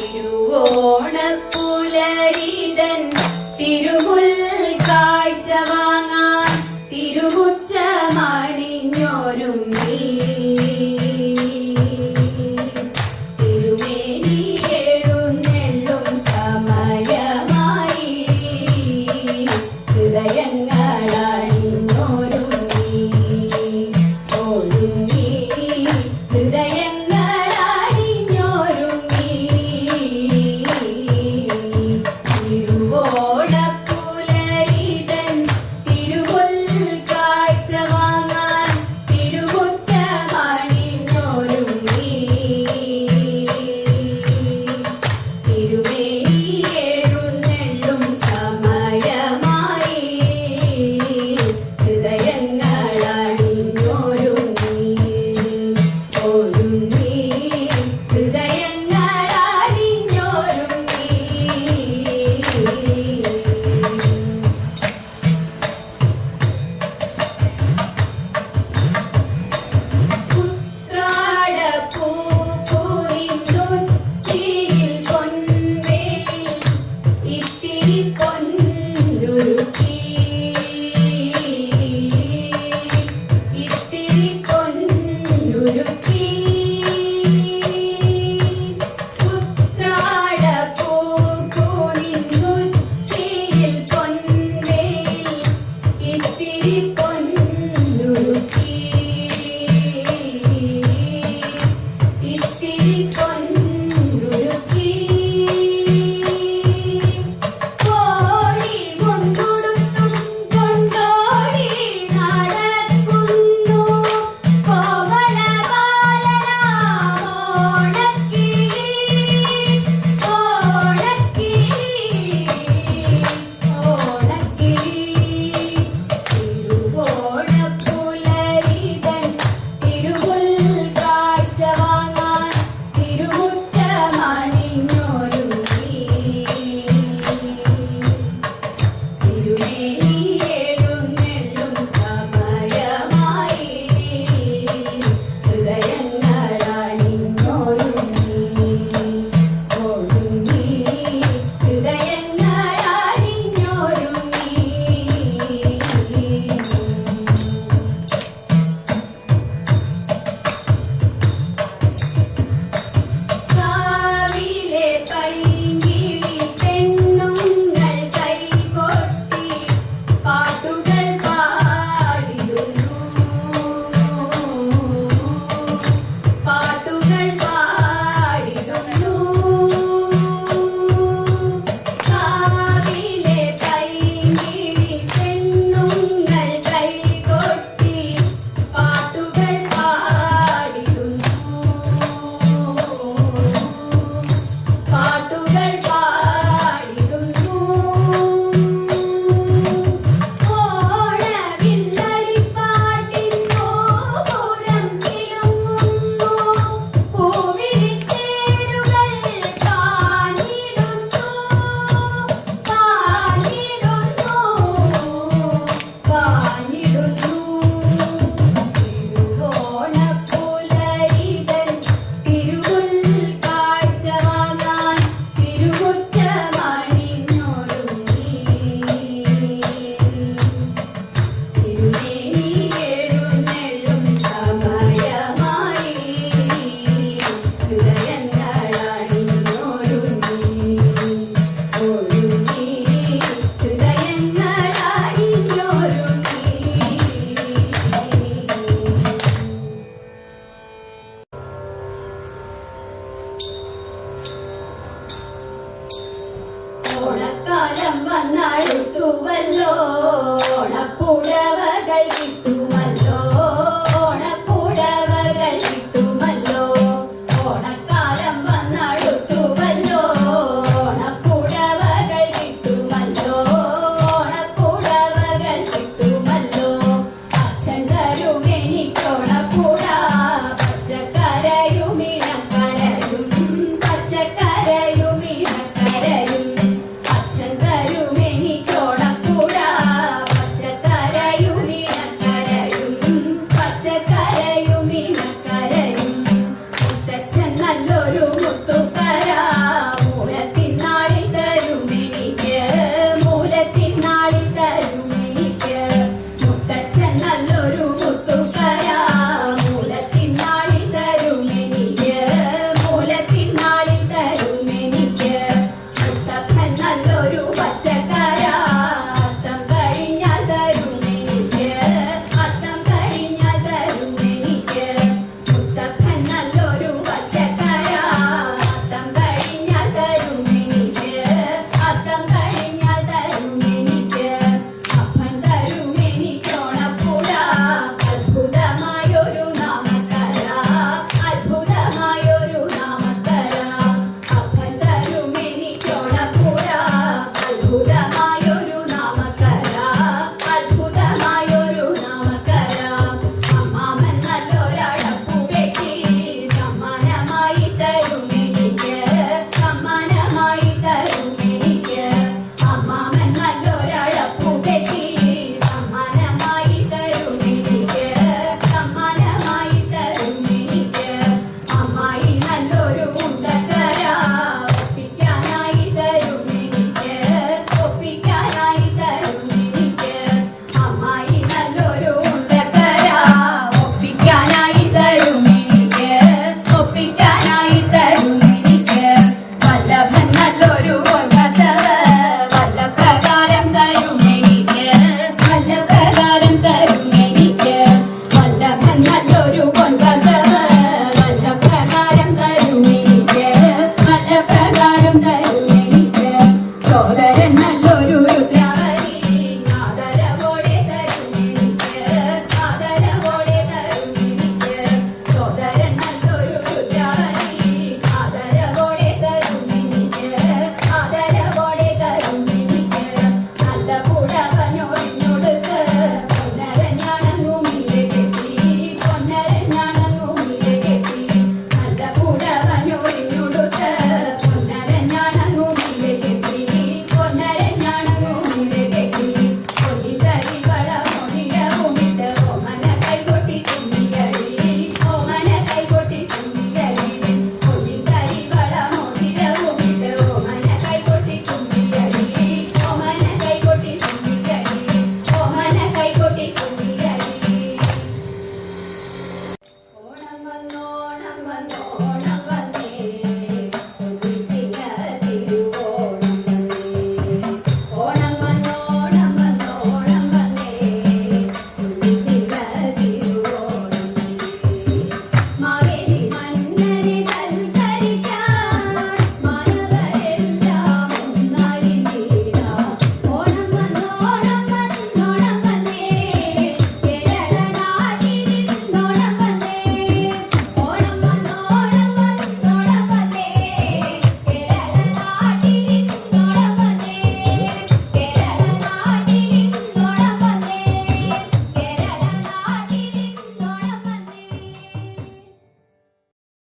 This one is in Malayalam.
തിരുവോണപ്പുലരിതൻ തിരുമുൽ കാഴ്ച വാങ്ങാൻ തിരുമുറ്റമണിഞ്ഞൊരുങ്ങി തിരുമേനി എഴുന്നെള്ളും സമയമായി ഹൃദയങ്ങളണിഞ്ഞൊരുങ്ങി ഒരുങ്ങി ഹൃദയങ്ങളണിഞ്ഞൊരുങ്ങി തിരുവോണപ്പുലരിതൻ തിരുമുൽ കാഴ്ച വാങ്ങാൻ തിരുമുറ്റമണിഞ്ഞൊരുങ്ങി തിരുമേനി എഴുന്നെള്ളും സമയമായി ഹൃദയങ്ങളണിഞ്ഞൊരുങ്ങി ഒരുങ്ങി ഹൃദയങ്ങളണിഞ്ഞൊരുങ്ങി ഉത്രാടപ്പൂക്കുനിന്നുച്ചിയിൽ പൊൻവേയിൽ ഇത്തിരി പൊന്നുരുക്കി ഇത്തിരി പൊന്നുരുക്കി ഉത്രാടപ്പൂക്കുനിന്നുച്ചിയിൽ പൊൻവേയിൽ ഇത്തിരി പൊന്നുരുക്കി ഇത്തിരി പൊന്നുരുക്കി കോടി കൊണ്ടുടുത്തും കൊണ്ടോടി നടക്കുന്നു കോമളബാലനാമോണക്കിളി ഓണക്കിളി തിരുവോണപ്പുലരിതൻ തിരുമുൽ കാഴ്ച വാങ്ങാൻ തിരുമുറ്റമണിഞ്ഞൊരുങ്ങി തിരുമേനി എഴുന്നെള്ളും സമയമായി ഹൃദയങ്ങളണിഞ്ഞൊരുങ്ങി ഒരുങ്ങി ഹൃദയങ്ങളണിഞ്ഞൊരുങ്ങി കാവിലെ പൈങ്കിളി പെണ്ണുങ്ങൾ കൈകൊട്ടി പാട്ടുകൾ പാടിടുന്നു പാട്ടുകൾ പാടിടുന്നു കാവിലെ പൈങ്കിളി പെണ്ണുങ്ങൾ കൈകൊട്ടി പാട്ടുകൾ പാടിടുന്നു പാട്ടുകൾ പാടിടുന്നു ഓണവില്ലടിപ്പാട്ടിന്നോ പുരം കിലുങ്ങുന്നു പൂവിളിത്തേരുകൾ പാഞ്ഞിടുന്നു പാഞ്ഞിടുന്നു പാഞ്ഞിടുന്നു തിരുവോണപ്പുലരിതൻ തിരുമുൽ കാഴ്ച വാങ്ങാൻ തിരുമുറ്റമണിഞ്ഞൊരുങ്ങി തിരുമേനി എഴുന്നെള്ളും സമയമായി ഹൃദയങ്ങളണിഞ്ഞൊരുങ്ങി ഒരുങ്ങി ഹൃദയങ്ങളണിഞ്ഞൊരുങ്ങി ഓണക്കാലം വന്നടുത്തുവല്ലോ ഓണപ്പുടവകൾ കിട്ടുമല്ലോ ഓണപ്പുടവകൾ കിട്ടുമല്ലോ ഓണക്കാലം വന്നടുത്തുവല്ലോ ഓണപ്പുടവകൾ കിട്ടുമല്ലോ ഓണപ്പുടവകൾ കിട്ടുമല്ലോ അച്ഛൻ തരും എനിക്കോണപ്പുട പച്ചക്കരയും ഇണക്കരയും പച്ചക്കരയും ഇണക്കരയും അച്ഛൻ തരും എനിക്കോണപ്പുട പച്ചക്കരയും നല്ലൊരു പൊൻകസവ് നല്ല പ്രകാരം തരുമെനിക്ക് നല്ല പ്രകാരം തരുമെനിക്ക് സോദരൻ നല്ലൊരു രുദ്രാവലി ആദരവോടെ തരുമെനിക്ക് ആദരവോടെ തരുമെനിക്ക് സോദരൻ നല്ലൊരു രുദ്രാവലി ആദരവോടെ തരുമെനിക്ക് ആദരവോടെ തരുമെനിക്ക് നല്ല പുടവനോടിനൊടുത്ത് പൊന്നരഞ്ഞാണങ്ങും ഇര കെട്ടി പൊന്നരഞ്ഞാണങ്ങും ഇര കെട്ടി നല്ല പുടവനോടിനൊടുത്ത് പൊന്നരഞ്ഞാണങ്ങും ഇര കെട്ടി പൊന്നരഞ്ഞാണങ്ങും ഇര കെട്ടി പൊന്നിതരി വളമൊടിരവുമിട്ട് ഓമന കൈകൊട്ടി കുമ്മിയടി ഓമന കൈകൊട്ടി കുമ്മിയടി പൊന്നിതരി വളമൊടിരവുമിട്ട് ഓമന കൈകൊട്ടി കുമ്മിയടി ഓമന കൈകൊട്ടി കുമ്മിയടി ഓമന കൈകൊട്ടി കുമ്മിയടി ഓണം വന്നോണം വന്നോണം